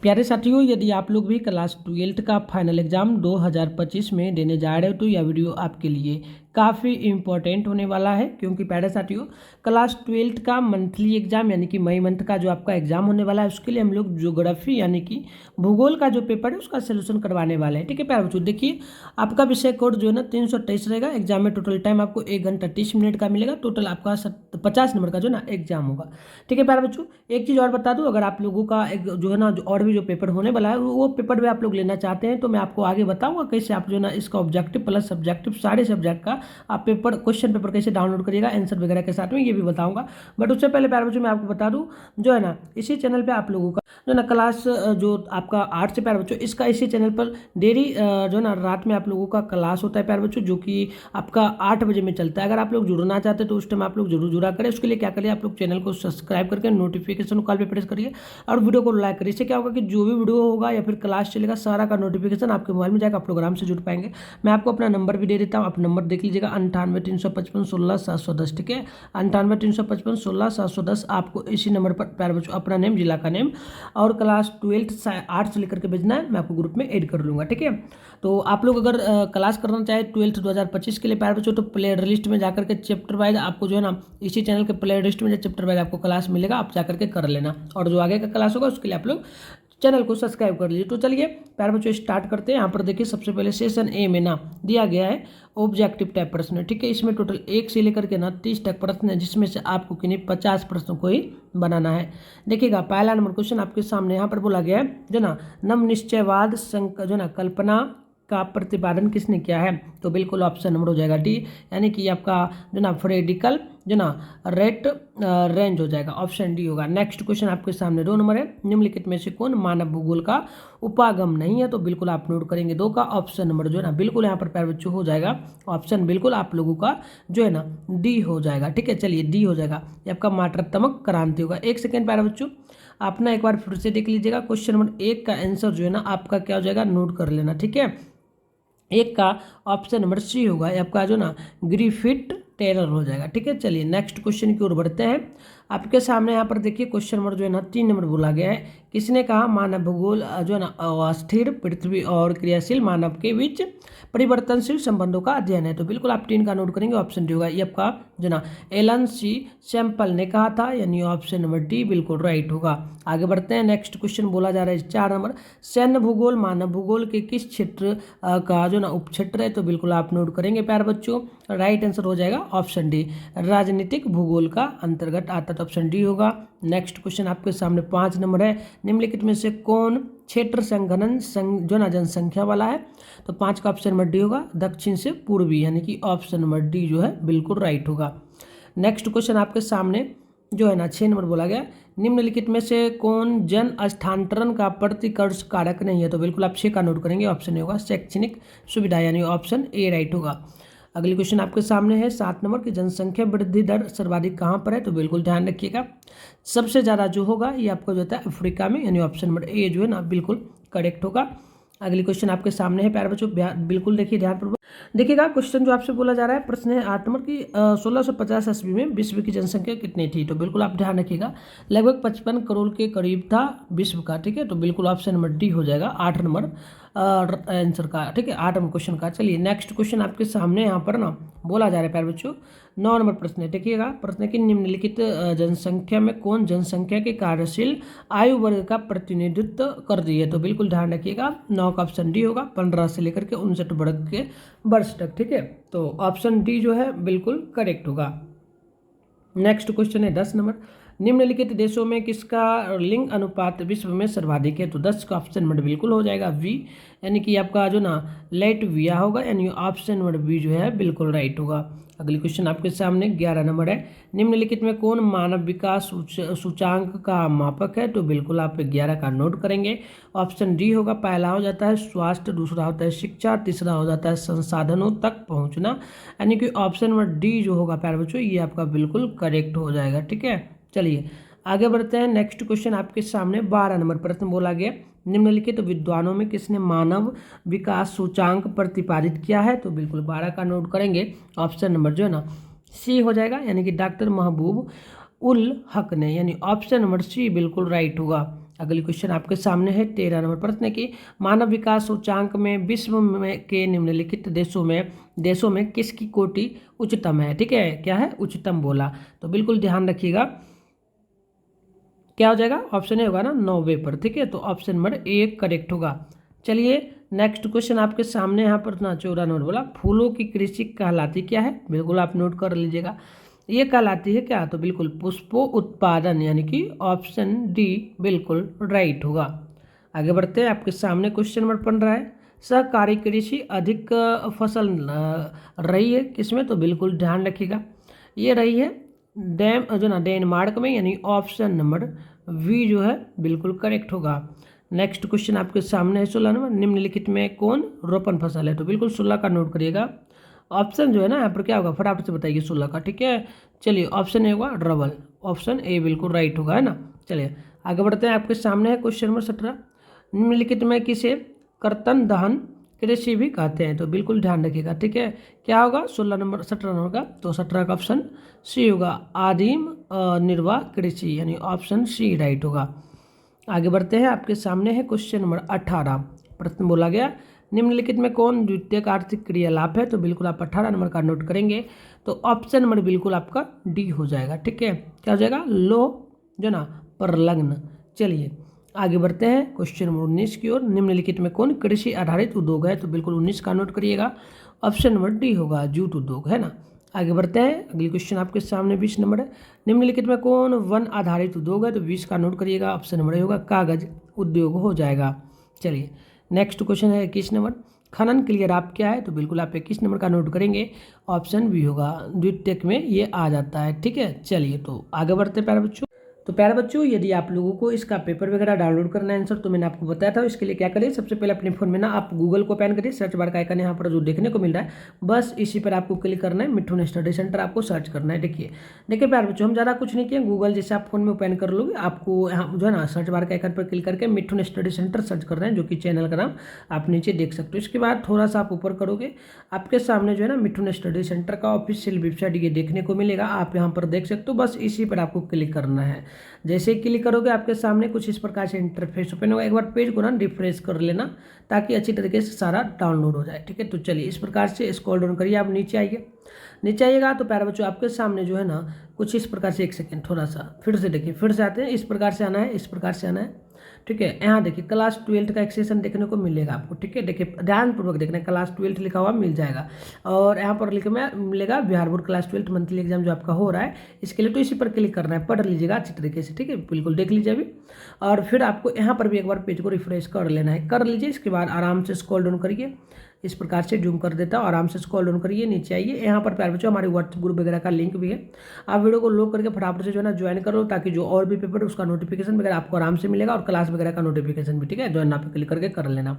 प्यारे साथियों, यदि आप लोग भी क्लास 12th का फाइनल एग्जाम 2025 में देने जा रहे हो तो यह वीडियो आपके लिए काफ़ी इम्पोर्टेंट होने वाला है। क्योंकि प्यारे साथियों, क्लास 12th का मंथली एग्जाम यानी कि मई मंथ का जो आपका एग्जाम होने वाला है उसके लिए हम लोग ज्योग्राफी यानी कि भूगोल का जो पेपर है उसका सोल्यूशन करवाने वाले हैं। ठीक है प्यारे बच्चों, देखिए आपका विषय कोड जो है ना 328 रहेगा। एग्जाम में टोटल टाइम आपको 1 घंटा 30 मिनट का मिलेगा। टोटल आपका 50 नंबर का जो है ना एग्जाम होगा। ठीक है प्यारे बच्चों, एक चीज़ और बता दूं, अगर आप लोगों का एक जो है ना और भी जो पेपर होने वाला है वो पेपर भी आप लोग लेना चाहते हैं तो मैं आपको आगे बताऊंगा कैसे आप जो है ना इसका ऑब्जेक्टिव प्लस सब्जेक्टिव सारे सब्जेक्ट का आप पेपर क्वेश्चन पेपर कैसे डाउनलोड करिएगा आंसर वगैरह के साथ में, ये भी बताऊंगा। बट उससे पहले प्यारे बच्चों मैं आपको बता दूं, जो है ना इसी चैनल पे आप लोगों का जो ना क्लास जो आपका आर्ट्स से प्यारे बच्चों इसका इसी चैनल पर डेली जो ना रात में आप लोगों का क्लास होता है प्यारे बच्चों, जो कि आपका 8 बजे में चलता है। अगर आप लोग जुड़ना चाहते हैं तो उस टाइम आप लोग जरूर जुड़ा करें। उसके लिए क्या करिए, आप लोग चैनल को सब्सक्राइब करके नोटिफिकेशन कॉल पे प्रेस करिए और वीडियो को लाइक करिए। इससे क्या होगा कि जो भी वीडियो होगा या फिर क्लास चलेगा सारा का नोटिफिकेशन आपके मोबाइल में जाएगा, आप प्रोग्राम से जुड़ पाएंगे। मैं आपको अपना नंबर भी दे देता हूँ, आप नंबर देख लीजिएगा 98 355 16 710। ठीक है, 98 355 16 710। आपको इसी नंबर पर प्यारे बच्चों अपना नेम, जिला का नेम और क्लास 12th आर्ट्स लेकर के भेजना है, मैं आपको ग्रुप में ऐड कर लूँगा। ठीक है, तो आप लोग अगर क्लास करना चाहे 12th 2025 के लिए प्यारे बच्चों तो प्लेयर लिस्ट में जाकर के चैप्टर वाइज आपको जो है ना इसी चैनल के प्लेयर लिस्ट में जो चैप्टर वाइज आपको क्लास मिलेगा, आप जाकर के कर लेना। और जो आगे का क्लास होगा उसके लिए आप लोग चैनल को सब्सक्राइब कर लीजिए। तो चलिए प्यारे बच्चों स्टार्ट करते हैं। यहाँ पर देखिए सबसे पहले सेशन ए में ना दिया गया है ऑब्जेक्टिव टाइप प्रश्न। ठीक है, इसमें टोटल 1 से लेकर के ना 30 तक प्रश्न है, जिसमें से आपको किन्हीं 50 प्रश्नों को ही बनाना है। देखिएगा पहला नंबर क्वेश्चन आपके सामने यहाँ पर बोला गया है जो ना नम निश्चयवाद जो ना कल्पना का प्रतिपादन किसने किया है, तो बिल्कुल ऑप्शन नंबर हो जाएगा डी, यानी कि आपका जो ना फ्रेडिकल जो ना रेट रेंज हो जाएगा, ऑप्शन डी होगा। नेक्स्ट क्वेश्चन आपके सामने 2 नंबर है, निम्नलिखित में से कौन मानव भूगोल का उपागम नहीं है, तो बिल्कुल आप नोट करेंगे 2 का ऑप्शन नंबर जो है ना बिल्कुल यहाँ पर प्यारे बच्चों हो जाएगा ऑप्शन बिल्कुल आप लोगों का जो है ना डी हो जाएगा। ठीक है, चलिए डी हो जाएगा, ये आपका मात्रात्मक क्रांति होगा। 1 सेकेंड प्यारे बच्चों, आप ना एक बार फिर से देख लीजिएगा क्वेश्चन नंबर 1 का आंसर जो है ना आपका क्या हो जाएगा, नोट कर लेना। ठीक है, 1 का ऑप्शन नंबर सी होगा, ये आपका जो ना ग्रिफिथ टेलर हो जाएगा। ठीक है, चलिए नेक्स्ट क्वेश्चन की ओर बढ़ते हैं। आपके सामने यहाँ पर देखिए क्वेश्चन नंबर जो है ना 3 नंबर बोला गया है, किसने कहा मानव भूगोल जो है ना अस्थिर पृथ्वी और क्रियाशील मानव के बीच परिवर्तनशील संबंधों का अध्ययन है, तो बिल्कुल आप 3 का नोट करेंगे, ऑप्शन डी होगा। ये आपका जो ना एलन सी सैंपल ने कहा था, यानी ऑप्शन नंबर डी बिल्कुल राइट होगा। आगे बढ़ते हैं, नेक्स्ट क्वेश्चन बोला जा रहा है 4 नंबर, सैन्य भूगोल मानव भूगोल के किस क्षेत्र का जो ना उपक्षेत्र है, तो बिल्कुल आप नोट करेंगे प्यारे बच्चों, राइट आंसर हो जाएगा ऑप्शन डी, राजनीतिक भूगोल का अंतर्गत आता तो ऑप्शन डी होगा। नेक्स्ट क्वेश्चन आपके सामने 5 नंबर है, निम्नलिखित में से कौन क्षेत्र संघनन जो ना जनसंख्या वाला है, तो 5 का ऑप्शन नंबर डी होगा, दक्षिण से पूर्वी, यानी कि ऑप्शन नंबर डी जो है बिल्कुल राइट होगा। नेक्स्ट क्वेश्चन आपके सामने जो है ना 6 नंबर बोला गया, निम्नलिखित में से कौन जन स्थानांतरण का प्रतिकर्ष कारक नहीं है, तो बिल्कुल आप 6 का नोट करेंगे, ऑप्शन ए होगा शैक्षणिक सुविधा, यानी ऑप्शन ए राइट होगा। अगली क्वेश्चन आपके सामने है 7 नंबर की जनसंख्या वृद्धि दर सर्वाधिक कहाँ पर है, तो बिल्कुल ध्यान रखिएगा सबसे ज़्यादा जो होगा ये आपको जो होता है अफ्रीका में, यानी ऑप्शन नंबर ए जो है ना बिल्कुल करेक्ट होगा। अगली क्वेश्चन आपके सामने है प्यारे बच्चों, बिल्कुल देखिए ध्यानपूर्वक देखिएगा। क्वेश्चन जो आपसे बोला जा रहा है प्रश्न है 8 नंबर की 1650 ईस्वी में विश्व की जनसंख्या कितनी थी, तो बिल्कुल आप ध्यान रखिएगा लगभग 55 करोड़ के करीब था विश्व का। ठीक है, तो बिल्कुल ऑप्शन नंबर डी हो जाएगा 8 नंबर आंसर का। ठीक है, 8 नंबर क्वेश्चन का। चलिए नेक्स्ट क्वेश्चन आपके सामने यहाँ पर ना बोला जा रहा है प्यारे बच्चों 9 नंबर प्रश्न है। देखिएगा प्रश्न की निम्नलिखित जनसंख्या में कौन जनसंख्या के कार्यशील आयु वर्ग का प्रतिनिधित्व कर रही है, तो बिल्कुल ध्यान रखिएगा 9 का ऑप्शन डी होगा, 15 से लेकर के 59 वर्ग के वर्ष तक। ठीक है, तो ऑप्शन डी जो है बिल्कुल करेक्ट होगा। नेक्स्ट क्वेश्चन है 10 नंबर, निम्नलिखित देशों में किसका लिंग अनुपात विश्व में सर्वाधिक है, तो 10 का ऑप्शन नंबर बिल्कुल हो जाएगा वी, यानी कि आपका जो ना लैटविया होगा, यानी ऑप्शन नंबर बी जो है बिल्कुल राइट होगा। अगली क्वेश्चन आपके सामने 11 नंबर है, निम्नलिखित में कौन मानव विकास सूचांक का मापक है, तो बिल्कुल आप 11 का नोट करेंगे, ऑप्शन डी होगा। पहला हो जाता है स्वास्थ्य, दूसरा होता है शिक्षा, तीसरा हो जाता है संसाधनों तक पहुंचना, यानी कि ऑप्शन नंबर डी जो होगा प्यारे बच्चों ये आपका बिल्कुल करेक्ट हो जाएगा। ठीक है, चलिए आगे बढ़ते हैं। नेक्स्ट क्वेश्चन आपके सामने 12 नंबर प्रश्न बोला गया, निम्नलिखित विद्वानों में किसने मानव विकास सूचांक प्रतिपादित किया है, तो बिल्कुल 12 का नोट करेंगे, ऑप्शन नंबर जो है ना सी हो जाएगा, यानी कि डॉक्टर महबूब उल हक ने, यानी ऑप्शन नंबर सी बिल्कुल राइट होगा। अगली क्वेश्चन आपके सामने है 13 नंबर प्रश्न की, मानव विकास सूचांक में विश्व में के निम्नलिखित देशों में किसकी कोटि उच्चतम है। ठीक है, क्या है, उच्चतम बोला, तो बिल्कुल ध्यान रखिएगा, क्या हो जाएगा, ऑप्शन ए होगा ना 90 पर। ठीक है, तो ऑप्शन नंबर ए करेक्ट होगा। चलिए नेक्स्ट क्वेश्चन आपके सामने यहाँ पर ना 14 नंबर बोला, फूलों की कृषि कहलाती क्या है, बिल्कुल आप नोट कर लीजिएगा, ये कहलाती है क्या, तो बिल्कुल पुष्पो उत्पादन, यानी कि ऑप्शन डी बिल्कुल राइट होगा। आगे बढ़ते हैं, आपके सामने क्वेश्चन नंबर 15 है, सहकारी कृषि अधिक फसल रही है किसमें, तो बिल्कुल ध्यान रखिएगा, ये रही है डेनमार्क में, यानी ऑप्शन नंबर वी जो है बिल्कुल करेक्ट होगा। नेक्स्ट क्वेश्चन आपके सामने है 16 नंबर, निम्नलिखित में कौन रोपण फसल है, तो बिल्कुल 16 का नोट करिएगा। ऑप्शन जो है ना यहाँ पर क्या होगा, फटाफट से बताइए 16 का। ठीक है, चलिए ऑप्शन ए होगा रबल, ऑप्शन ए बिल्कुल राइट होगा, है ना। चलिए आगे बढ़ते हैं, आपके सामने है क्वेश्चन नंबर 17, निम्नलिखित में किसे कर्तन दहन कृषि भी कहते हैं, तो बिल्कुल ध्यान रखिएगा। ठीक है, क्या होगा 17 नंबर का, तो 17 का ऑप्शन सी होगा, आदिम निर्वाह कृषि, यानी ऑप्शन सी राइट होगा। आगे बढ़ते हैं, आपके सामने है क्वेश्चन नंबर 18, प्रश्न बोला गया, निम्नलिखित में कौन द्वितीयक आर्थिक क्रियालाप है, तो बिल्कुल आप 18 नंबर का नोट करेंगे, तो ऑप्शन नंबर बिल्कुल आपका डी हो जाएगा। ठीक है, क्या हो जाएगा, लो जो ना प्रलग्न। चलिए आगे बढ़ते हैं, क्वेश्चन नंबर 19 की ओर, निम्नलिखित में कौन कृषि आधारित उद्योग है, तो बिल्कुल 19 का नोट करिएगा, ऑप्शन नंबर डी होगा, जूट उद्योग, है ना। आगे बढ़ते हैं, अगली क्वेश्चन आपके सामने 20 नंबर है, निम्नलिखित में कौन वन आधारित उद्योग है, तो 20 का नोट करिएगा, ऑप्शन नंबर ए होगा, कागज उद्योग हो जाएगा। चलिए नेक्स्ट क्वेश्चन है 21 नंबर, खनन क्लियराप क्या है, तो बिल्कुल आप 21 नंबर का नोट करेंगे, ऑप्शन बी होगा, द्वितीयक में ये आ जाता है। ठीक है, चलिए तो आगे बढ़ते हैं प्यारे बच्चों। तो प्यारे बच्चों, यदि आप लोगों को इसका पेपर वगैरह डाउनलोड करना है आंसर, तो मैंने आपको बताया था, इसके लिए क्या करिए, सबसे पहले अपने फोन में ना आप गूगल को ओपन करिए, सर्च बार का आइकन यहाँ पर जो देखने को मिल रहा है, बस इसी पर आपको क्लिक करना है, मिठुन स्टडी सेंटर आपको सर्च करना है। देखिए प्यारे बच्चों, हम ज़्यादा कुछ नहीं किए, गूगल जैसे आप फोन में ओपन कर लोगे, आपको यहाँ जो है ना सर्च बार के आइकन पर क्लिक करके मिठुन स्टडी सेंटर सर्च करना है, जो कि चैनल का नाम आप नीचे देख सकते हो। इसके बाद थोड़ा सा आप ऊपर करोगे, आपके सामने जो है ना मिठुन स्टडी सेंटर का ऑफिशियल वेबसाइट ये देखने को मिलेगा, आप यहाँ पर देख सकते हो, बस इसी पर आपको क्लिक करना है। जैसे क्लिक करोगे आपके सामने कुछ इस प्रकार से इंटरफेस ओपन होगा, एक बार पेज को ना रिफ्रेश कर लेना ताकि अच्छी तरीके से सारा डाउनलोड हो जाए। ठीक है, तो चलिए इस प्रकार से स्क्रॉल डाउन करिए, आप नीचे आइए, नीचे आइएगा तो प्यारे बच्चों आपके सामने जो है ना कुछ इस प्रकार से, एक सेकेंड थोड़ा सा फिर से देखिए, फिर से आते हैं, इस प्रकार से आना है, इस प्रकार से आना है। ठीक है, यहाँ देखिए क्लास 12 का एक सेशन देखने को मिलेगा आपको। ठीक है, देखिए ध्यानपूर्वक देखना है, क्लास 12 लिखा हुआ मिल जाएगा, और यहाँ पर मिलेगा Bihar board class 12 monthly exam जो आपका हो रहा है, इसके लिए तो इसी पर क्लिक करना है, पढ़ लीजिएगा अच्छी तरीके से। ठीक है, बिल्कुल देख लीजिए अभी, और फिर आपको यहाँ पर भी एक बार पेज को रिफ्रेश कर लेना है, कर लीजिए। इसके बाद आराम से स्क्रॉल डाउन करिए, इस प्रकार से जूम कर देता हूँ, आराम से स्क्रॉल डाउन करिए, नीचे आइए, यहाँ पर प्यारे बच्चों हमारे व्हाट्सएप ग्रुप वगैरह का लिंक भी है, आप वीडियो को लॉक करके फटाफट से जो है ना ज्वाइन कर लो, ताकि जो और भी पेपर उसका नोटिफिकेशन वगैरह आपको आराम से मिलेगा, और क्लास वगैरह का नोटिफिकेशन भी। ठीक है, ज्वाइन पे क्लिक करके कर लेना,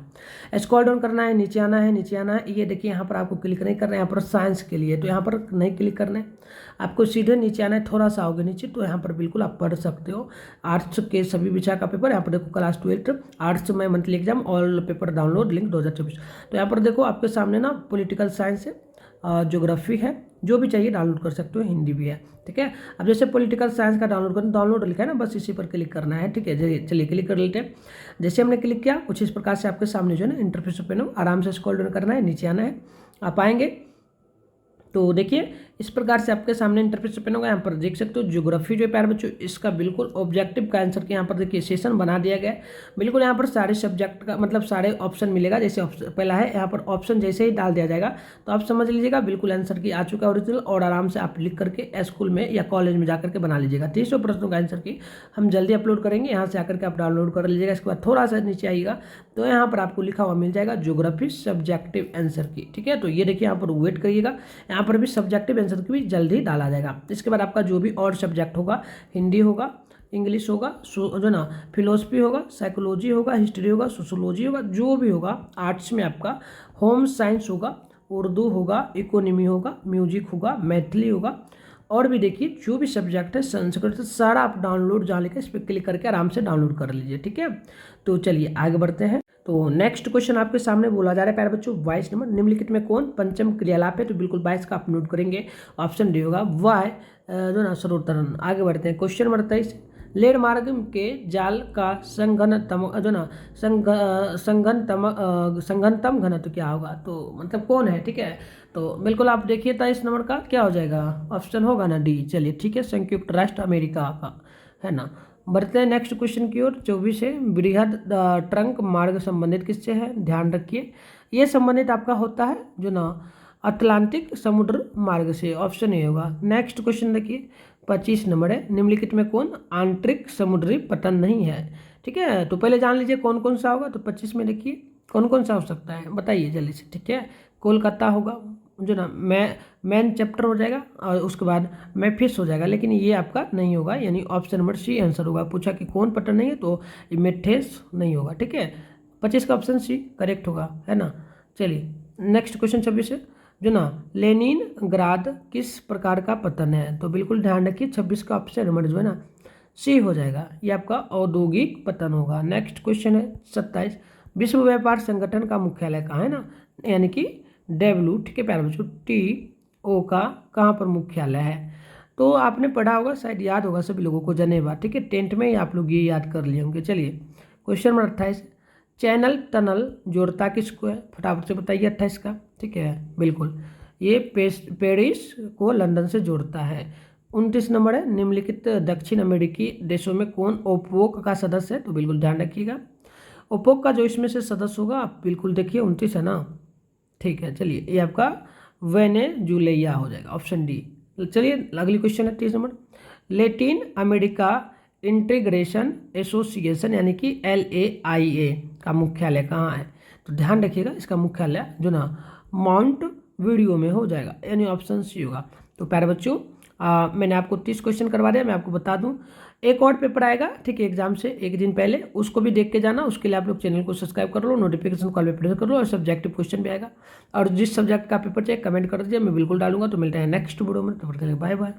स्क्रॉल डाउन करना है, नीचे आना है, नीचे आना है, ये देखिए यहाँ पर आपको क्लिक नहीं करना है, यहाँ पर साइंस के लिए, तो यहाँ पर नहीं क्लिक करना है, आपको सीधे नीचे आना है, थोड़ा सा आओगे नीचे तो यहाँ पर बिल्कुल आप पढ़ सकते हो आर्ट्स के सभी विषय का पेपर। यहाँ पर देखो क्लास 12 आर्ट्स में monthly exam all paper download link 2024, तो यहाँ पर देखो आपके सामने ना पॉलिटिकल साइंस है, ज्योग्राफी है, जो भी चाहिए डाउनलोड कर सकते हो, हिंदी भी है। ठीक है, अब जैसे पॉलिटिकल साइंस का डाउनलोड करना, डाउनलोड लिखा है ना, बस इसी पर क्लिक करना है। ठीक है, चलिए क्लिक कर लेते हैं। जैसे हमने क्लिक किया कुछ इस प्रकार से आपके सामने जो है ना इंटरफेस ओपन हो, आराम से स्क्रॉल डाउन करना है, नीचे आना है, आप आएंगे तो देखिए इस प्रकार से आपके सामने इंटरफेस ओपन होगा। यहाँ पर देख सकते हो ज्योग्राफी जो है प्यारे बच्चों, इसका बिल्कुल ऑब्जेक्टिव का आंसर के यहाँ पर देखिए सेशन बना दिया गया है। बिल्कुल यहाँ पर सारे सब्जेक्ट का मतलब सारे ऑप्शन मिलेगा, जैसे पहला है यहाँ पर ऑप्शन जैसे ही डाल दिया जाएगा तो आप समझ लीजिएगा बिल्कुल आंसर की आ चुका है ओरिजिनल, और आराम से आप लिख करके स्कूल में या कॉलेज में जाकर के बना लीजिएगा। 300 प्रश्नों का आंसर की हम जल्दी अपलोड करेंगे, यहाँ से आकर के आप डाउनलोड कर लीजिएगा। इसके बाद थोड़ा सा नीचे आइएगा तो यहाँ पर आपको लिखा हुआ मिल जाएगा ज्योग्राफी सब्जेक्टिव आंसर की। ठीक है, तो ये देखिए यहाँ पर वेट करिएगा, यहाँ पर भी सब्जेक्टिव आंसर की भी जल्दी डाला जाएगा। इसके बाद आपका जो भी और सब्जेक्ट होगा, हिंदी होगा, इंग्लिश होगा, जो ना फिलोसफी होगा, साइकोलॉजी होगा, हिस्ट्री होगा, सोशोलॉजी होगा, जो भी होगा, आर्ट्स में आपका होम साइंस होगा, उर्दू होगा, इकोनॉमी होगा, म्यूजिक होगा, मैथिली होगा, और भी देखिए जो भी सब्जेक्ट है, संस्कृत, सारा आप डाउनलोड जहाँ लिखा है इस पर क्लिक करके आराम से डाउनलोड कर लीजिए। ठीक है, तो चलिए आगे बढ़ते हैं। तो नेक्स्ट क्वेश्चन आपके सामने बोला जा रहा है प्यारे बच्चों 22 नंबर, निम्नलिखित में कौन पंचम क्रियालाप है, तो बिल्कुल 22 का आप नोट करेंगे, ऑप्शन डी होगा वाय जो ना सर्वोत्तरण। आगे बढ़ते हैं क्वेश्चन नंबर 23, लेड मार्ग के जाल का संघनतम जो ना संघनतम घनत्व क्या होगा, तो मतलब कौन है, ठीक है। तो बिल्कुल आप देखिए था इस नंबर का क्या हो जाएगा, ऑप्शन होगा ना डी। चलिए ठीक है, संयुक्त राष्ट्र अमेरिका का है ना। बढ़ते हैं नेक्स्ट क्वेश्चन की ओर। 24 है, बृहद ट्रंक मार्ग संबंधित किससे है, ध्यान रखिए ये संबंधित आपका होता है जो ना अटलांटिक समुद्र मार्ग से, ऑप्शन ए होगा। नेक्स्ट क्वेश्चन देखिए 25 नंबर है, निम्नलिखित में कौन आंतरिक समुद्री पतन नहीं है, ठीक है। तो पहले जान लीजिए कौन कौन सा होगा। तो 25 में देखिए कौन कौन सा हो सकता है, बताइए जल्दी से, ठीक है। कोलकाता होगा जो ना मैन चैप्टर हो जाएगा, और उसके बाद मैफिस हो जाएगा, लेकिन ये आपका नहीं होगा, यानी ऑप्शन नंबर सी आंसर होगा। पूछा कि कौन पतन नहीं है, तो ये मेथेस नहीं होगा, ठीक है। 25 का ऑप्शन सी करेक्ट होगा, है ना। चलिए नेक्स्ट क्वेश्चन 26 है जो ना लेनिन ग्राद किस प्रकार का पतन है, तो बिल्कुल ध्यान रखिए 26 का ऑप्शन नंबर जो है ना सी हो जाएगा, ये आपका औद्योगिक पतन होगा। नेक्स्ट क्वेश्चन है 27, विश्व व्यापार संगठन का मुख्यालय कहाँ है ना, यानी कि डब्ल्यू, ठीक है प्यारे बच्चों, TO का कहाँ पर मुख्यालय है। तो आपने पढ़ा होगा, शायद याद होगा सभी लोगों को, जनेवा, ठीक है, 10th में ही आप लोग ये याद कर लिए होंगे। चलिए क्वेश्चन नंबर 28, चैनल टनल जोड़ता किसको है, फटाफट से बताइए 28 का, ठीक है। बिल्कुल ये पेरिस को लंदन से जोड़ता है। 29 नंबर है, निम्नलिखित दक्षिण अमेरिकी देशों में कौन ओपोक का सदस्य है, तो बिल्कुल ध्यान रखिएगा ओपोक का जो इसमें से सदस्य होगा, आप बिल्कुल देखिए 29 है ना, ठीक है। चलिए ये आपका वेनेजुएला हो जाएगा, ऑप्शन डी। चलिए अगली क्वेश्चन है 30 number, Latin America integration association यानी कि LAIA का मुख्यालय कहाँ है, तो ध्यान रखिएगा इसका मुख्यालय जो ना माउंट वीडियो में हो जाएगा, यानी ऑप्शन सी होगा। तो प्यारे बच्चों मैंने आपको 30 क्वेश्चन करवा दिया। मैं आपको बता दूं एक और पेपर आएगा, ठीक है, एग्जाम से एक दिन पहले, उसको भी देख के जाना। उसके लिए आप लोग चैनल को सब्सक्राइब कर लो, नोटिफिकेशन कॉल पे प्रेस कर लो, और सब्जेक्टिव क्वेश्चन भी आएगा। और जिस सब्जेक्ट का पेपर चाहिए कमेंट कर दीजिए, मैं बिल्कुल डालूंगा। तो मिलते हैं नेक्स्ट वीडियो में, तब तक के लिए बाय बाय।